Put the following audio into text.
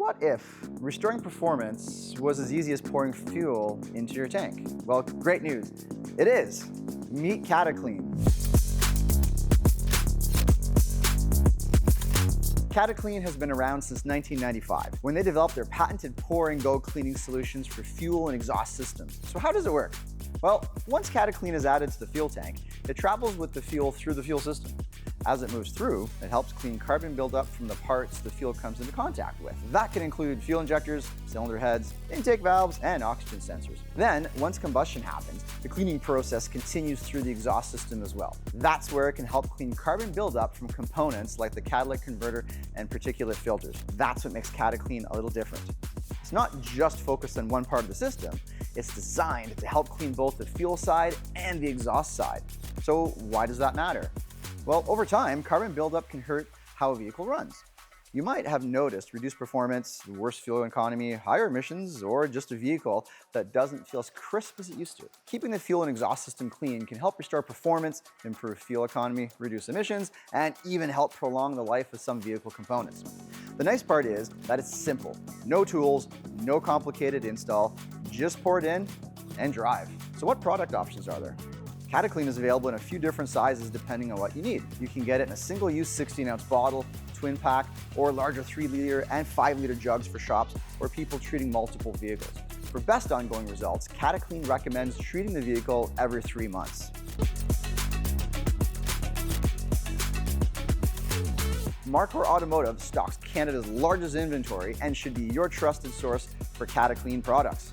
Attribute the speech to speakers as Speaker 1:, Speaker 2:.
Speaker 1: What if restoring performance was as easy as pouring fuel into your tank? Well, great news. It is. Meet Cataclean. Cataclean has been around since 1995, when they developed their patented pour and go cleaning solutions for fuel and exhaust systems. So how does it work? Well, once Cataclean is added to the fuel tank, it travels with the fuel through the fuel system. As it moves through, it helps clean carbon buildup from the parts the fuel comes into contact with. That can include fuel injectors, cylinder heads, intake valves, and oxygen sensors. Then, once combustion happens, the cleaning process continues through the exhaust system as well. That's where it can help clean carbon buildup from components like the catalytic converter and particulate filters. That's what makes Cataclean a little different. It's not just focused on one part of the system, it's designed to help clean both the fuel side and the exhaust side. So why does that matter? Well, over time, carbon buildup can hurt how a vehicle runs. You might have noticed reduced performance, worse fuel economy, higher emissions, or just a vehicle that doesn't feel as crisp as it used to. Keeping the fuel and exhaust system clean can help restore performance, improve fuel economy, reduce emissions, and even help prolong the life of some vehicle components. The nice part is that it's simple. No tools, no complicated install, just pour it in and drive. So what product options are there? Cataclean is available in a few different sizes depending on what you need. You can get it in a single-use 16-ounce bottle, twin pack, or larger 3-liter and 5-liter jugs for shops or people treating multiple vehicles. For best ongoing results, Cataclean recommends treating the vehicle every 3 months. Marcor Automotive stocks Canada's largest inventory and should be your trusted source for Cataclean products.